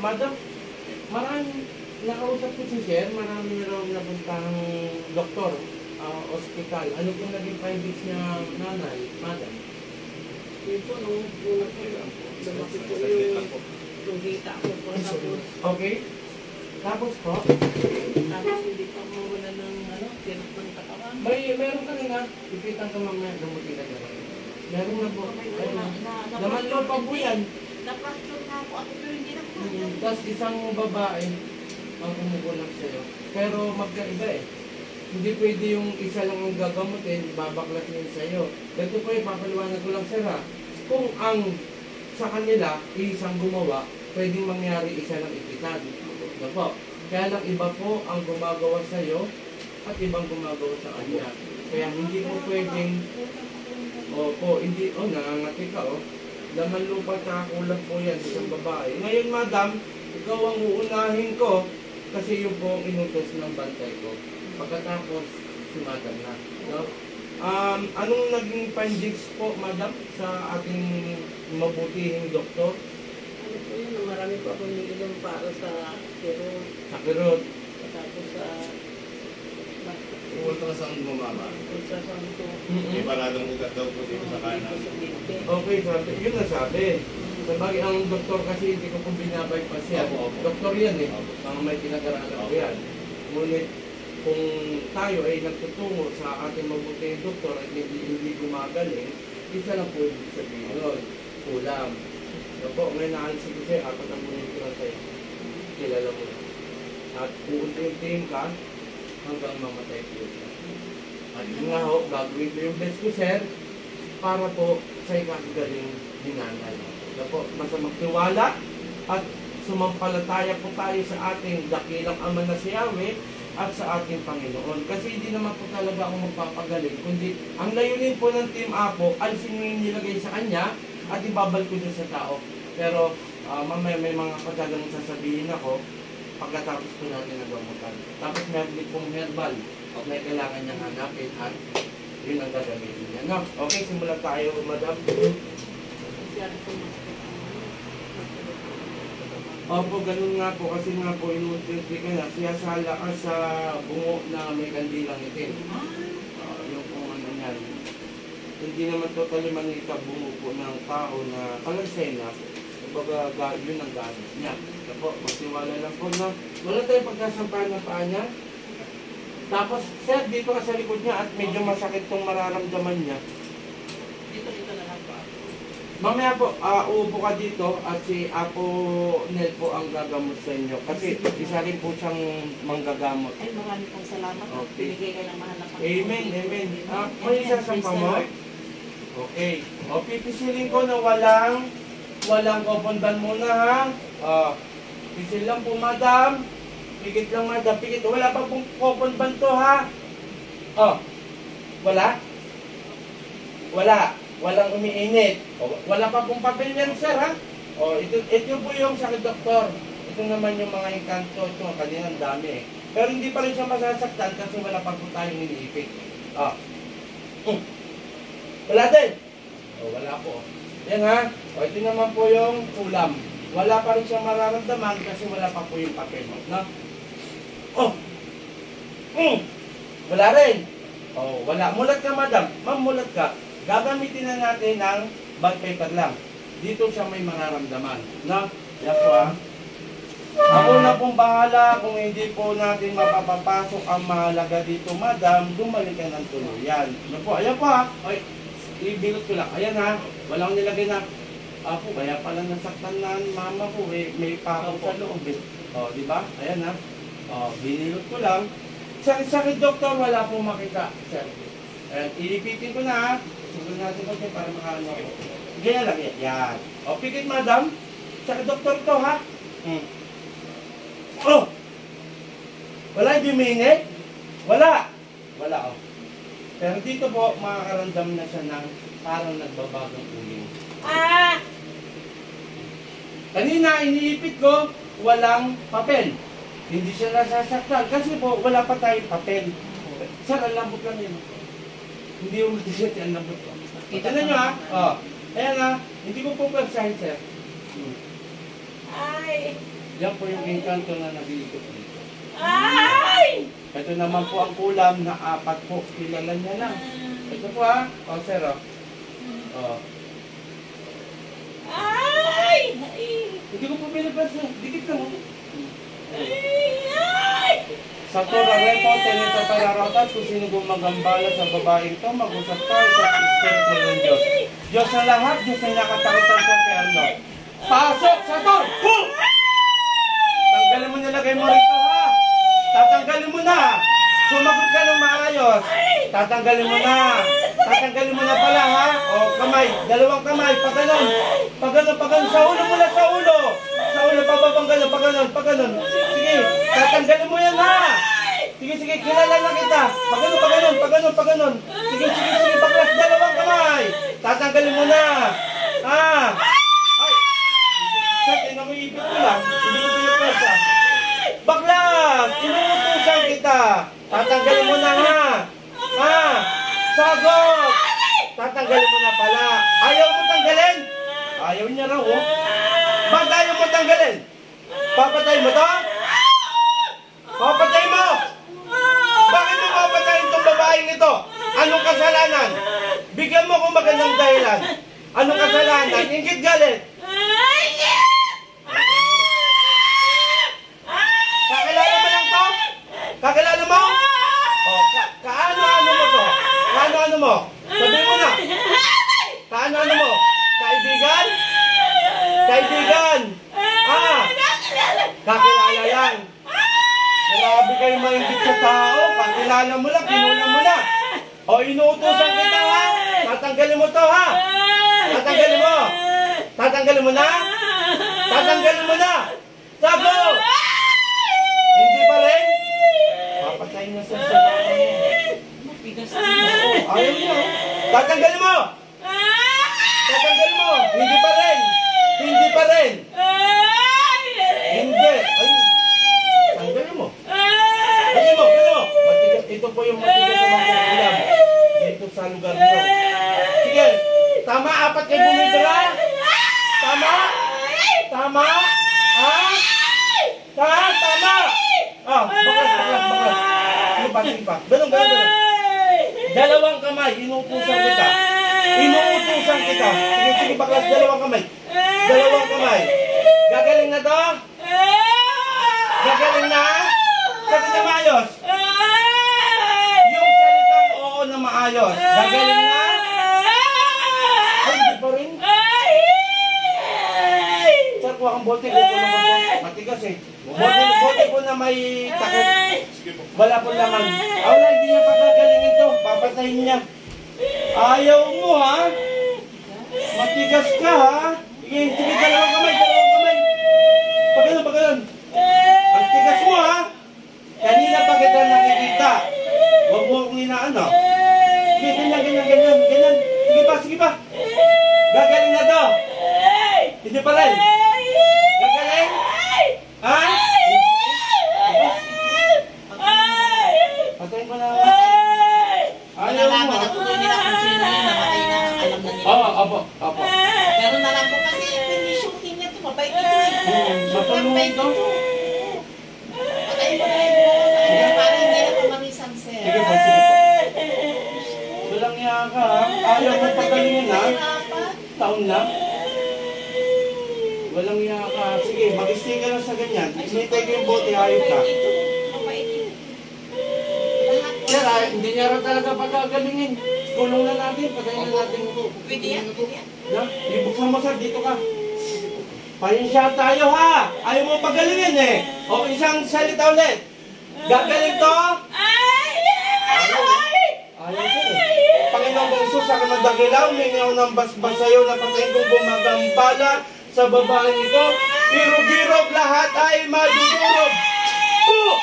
Madam, maraming nakausap ko si Sir, marami na raw napuntang doktor, ospital. Ano kung naging findings niya nanay, Madam? Yun po, nung una po, lumaki po yung dita ko po. Okay. Tapos po? Tapos hindi pa mawala ng tirap ng katawan. Meron ka na, ipitan ka mamaya, lumutin ka na. Meron na po. Naman lo pa po yan. Na-fracture na ako pero hindi na po. Tapos isang babae ang kumukulang sa'yo. Pero magkaiba eh. Hindi pwede yung isa lang ang gagamutin, babaklas yun sa'yo. Ito po yung papaliwanag ko lang sir ha. Kung ang sa kanila, isang gumawa, pwedeng mangyari isa lang ipitan. Ito po. Kaya lang iba po ang gumagawa sa'yo at ibang gumagawa sa kanya. Kaya hindi mo pwedeng, hindi, nangangati ka Laman lupa nakakulang po yan, isang babae. Ngayon, madam, ikaw ang uunahin ko kasi yung po ang inutos ng bantay ko. Pagkatapos, si madam na. No? Anong naging findings po, madam, sa ating mabutihing doktor? Ano po yun, marami po akong nilong para sa kirot. Sa kirot. Tapos sa ultrasound bumaba. ultrasound ko. May paradong ugat daw po dito sa kanan. Okay, sabi, yun na sabi. Sabagay, ang doktor kasi hindi ko po binabypass yan. Doktor yan eh. Mga may pinag-aralan ko yan. Ngunit kung tayo ay nagtutungo sa ating mabutihing doktor at hindi gumagaling, isa lang po yung sabihin nun. Kulang. So po, may naalis ko sa'yo, apat ang bunyin ko na sa'yo. Kilala mo na. At uunti-untiin ka hanggang mamatay po siya. At yun nga ho, gagawin ko yung best ko, sir, para po sa ikakagaling ni nanay. So po, basta magtiwala at sumampalataya po tayo sa ating dakilang Ama na si Yahweh at sa ating Panginoon. Kasi hindi naman po talaga ako magpapagaling, kundi ang layunin po ng Team Apo, alisin nyo yung nilagay sa kanya at ibabal ko dyan sa tao. Pero mamaya may mga kadalang sasabihin ako pagkatapos po natin nagamutan. Tapos meron din pong herbal o may kailangan niyang hanapin at yun ang gagamitin niya. No? Okay, simulan tayo, madam. Opo, ganun nga po kasi nga po inuunti ka na. Siyasala ka sa bungo na may kandilang itim. Yung kung ano yan. Hindi naman totally manita bungo po ng tao na kalansena. Kumbaga, yun ang gamit niya. Po, magtiwala lang po na wala tayong pagkasampahan ng paa niya. Tapos, sir, dito ka sa likod niya at medyo masakit tong mararamdaman niya. Dito na lang po. Mamaya po, uupo ka dito at si Apo Nel po ang gagamot sa inyo. Kasi isa rin po siyang manggagamot. Ay, maraming pong salamat. Okay. Binigay kayo ng mahal na Panginoon. Amen, amen. May isasampa mo? Okay. O, pipisilin ko na walang kopondan muna ha. Pisil lang po, madam. Pigit lang, madam. Pigit. Wala pa pong kopondan to ha. Wala? Wala. Walang umiinit. Wala pa pong papel yan, sir ha. Ito po yung sakit doktor. Ito naman yung mga engkanto. Ito, kaninang dami eh. Pero hindi pa rin siya masasaktan kasi wala pa po tayong iniipit. Wala din. Wala po. Yan ha. Ito naman po yung kulam. Wala pa rin siyang mararamdaman kasi wala pa po yung papel mo. No? Wala rin. Wala. Mulat ka, madam. Ma'am, mulat ka. Gagamitin na natin ng bond paper lang. Dito siya may mararamdaman. No? Yan po ha. Ako na pong bahala kung hindi po natin mapapapasok ang mahalaga dito, madam. Bumalik ka ng tuluyan. Ano po? Ayan po ha. Ibilot ko lang. Ayan ha. Walang nilagay na. Ako, kaya pala nasaktan na mama ko eh. May pakaw sa loob eh. Di ba? Ayan ha. Binilot ko lang. Sakit-sakit, doktor. Wala pong makita. Sir. Ayan. Ilipitin ko na ha. Susunod natin ko para makaano ko. Ganyan lang yan. Yan. Pikit, madam. Sakit, doktor to ha. Wala yung duminit? Wala. Wala Pero dito po, makakaramdam na siya ng parang nagbabagang uling. Kanina, iniipit ko, walang papel. Hindi siya nasasaktan. Kasi po, wala pa tayong papel. Sir, ang lambot lang yun. Hindi yung matisip, ang lambot ko. Kita na nyo ha? Ayan ha. Hindi ko po pagsahin, sir. Yan po yung engkanto na nag-iikot dito. Ay! Ito naman po ang kulam na 4 po. Kilala niya lang. Ito po ha. O, sir o. O. Ay! Hindi ko po pinapasa. Dikit lang. Ay! Sa Torah Repo, tenito pararatas kung sino gumagambala sa babaeng to, mag-usap tayo sa Espiritu ng Diyos. Diyos na lahat, Diyos na nakatakutan sa piano. Pasok sa Tor! Boom! Tanggalin mo nilagay mo rito ha! Tatanggalin mo na! Sumagot ka ng maayos! Tatanggalin mo na! Tatanggalin mo na pala ha! O kamay, 2 kamay, pag ganon! Pag ganon, pag ganon, sa ulo mo na, sa ulo! Sa ulo, pababang ganon, pag ganon, pag ganon. Sige, tatanggalin mo yan ha! Sige, sige, kilala na kita! Pag ganon, pag ganon, pag ganon, pag ganon. Sige, sige, sige, baklas, 2 kamay! Tatanggalin mo na! Ha! Ay! Sa tingnan mo, ipit ko lang. Hindi ko pinapasa. Baklas! Inuutusan kita! Tatanggalin mo na ha! Ha! Sagot! Tatanggalin mo na pala. Ayaw mo tanggalin? Ayaw niya raw oh. Bakit ayaw mo tanggalin? Papatay mo to? Papatay mo! Bakit mo papatayin itong babaeng ito? Anong kasalanan? Bigyan mo kung magandang dahilan. Anong kasalanan? Ingit galit. Kakilala mo lang to? Kakilala mo? O, kaano-ano mo to? Kaano-ano mo? Sabihin mo na. Kaano-ano mo? Kaibigan? Kaibigan? Ah! Kakilala yan. Grabe kayo maingit sa tao. Kakilala mo lang, kinula mo na. O, inuutosan kita ha? Tatanggalin mo to ha? Tatanggalin mo? Tatanggalin mo na? Tatanggalin mo na? Sago! Hindi pa rin? Papatayin na sa salaman mo. Mapigas Oo, ayaw niya. Tatanggalin mo! Tatanggalin mo! Hindi pa rin! Hindi pa rin! Hindi! Ay! Tanggalin mo! Tanggalin mo! Tanggalin mo! Matigas, ito po yung matigas sa mga ulam. Dito sa lugar nyo. Sige! Tama! 4 kayo bumibira! Tama! Tama! Ha? Tama! Ah, baklas. Sige pa. Ganun. 2 kamay, inuutusan kita. Inuutusan kita. Sige, baklas, 2 kamay. 2 kamay. Gagaling na to? Gagaling na? Sabi na maayos. Yung salitang oo na maayos. Gagaling na? Ay, hindi pa rin. Sir, kuha kang bote. Matigas eh. Bote po na may takot. Wala po naman. Wala, hindi niya pagagalingin to. Papatayin niya. Ayaw mo ha? Matigas ka ha? Sige, 2 kamay. Pagano'n. Ang tigas mo ha? Kanina pa kita nakikita. Huwag mo akong inaan ha? Sige, ganyan. Sige pa. Gagaling na to. Hindi pa rin. Gagaling? Ha? Patayin ko na. Ayaw mo ha? Natuloy nila kung sino yung namatay na alam na nila. Oo, apo. Pero nalang ko kasi yung shooting niya ito, mabait ito eh. Matulungan to. Patayin mo na yung buo sa kanya para hindi na pamarisan, sir. Sige po. Walang iya ka ha? Ayaw mo pagalingin ha? Taon na? Walang iya ka. Sige, mag-stay ka lang sa ganyan. Initay ko yung bote, hayop ka. Mabait ito. Sir, hindi niya rin talaga pagagalingin. Kulong na natin, patayin na natin ito. Pwede yan? Na, ibuksan mo sir, dito ka. Pahinsya tayo ha! Ayaw mo pagalingin eh. O isang salita ulit. Gagaling to? Ayaw sir eh. Panginoong Jesus, sa kamadagilaw, mingaw ng basbas sa'yo na patayin kong gumagambala sa babaeng ito. Irog-irog lahat ay madudurog. Po!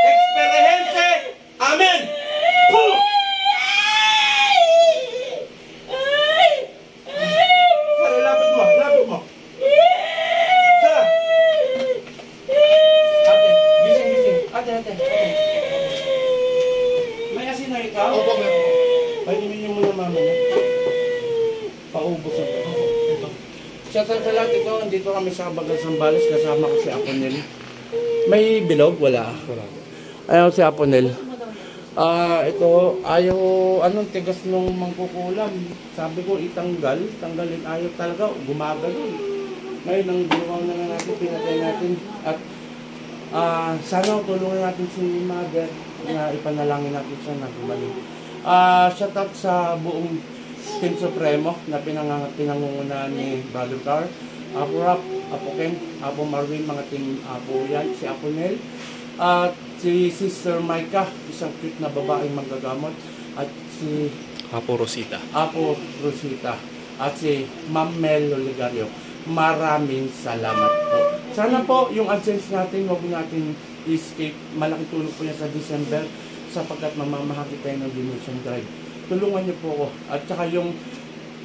Experience! Amen! Po! Sir, lapit mo. Sir! Ate, gising. Ate. May asin na ikaw? Opo, meron. Painimin niyo muna mama niya. Paubos na ito. Shout out sa lahat ito. Dito kami sa Bagal Sambales. Kasama ko si Aponel. May bilog? Wala. Ayaw si Aponel. Ito, ayaw, anong tigas nung mangkukulam. Sabi ko, itanggal. Tanggalin, ayaw talaga. Gumagano. Ngayon, ang ginawa na lang natin, pinatay natin. At sana tulungan natin si Mother na ipanalangin natin siya na gumaling. Shout out sa buong Team Supremo na pinangunguna ni Brother Car, Apo Rap, Apo Ken, Apo Marvin, mga team Apo yan, si Apo Nel, at si Sister Maika, isang cute na babaeng manggagamot, at si Apo Rosita. Apo Rosita, at si Ma'am Mel Oligario. Maraming salamat po. Sana po yung AdSense natin, huwag natin escape. Malaking tulong po yan sa December sapagkat mamamahagi tayo ng donation drive. Tulungan niyo po ako. At saka yung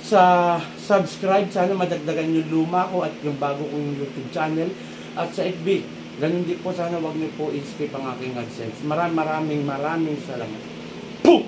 sa subscribe, sana madagdagan yung luma ko at yung bago kong YouTube channel. At sa FB, ganun din po, sana wag niyo po escape ang aking AdSense. Maraming salamat. Boom!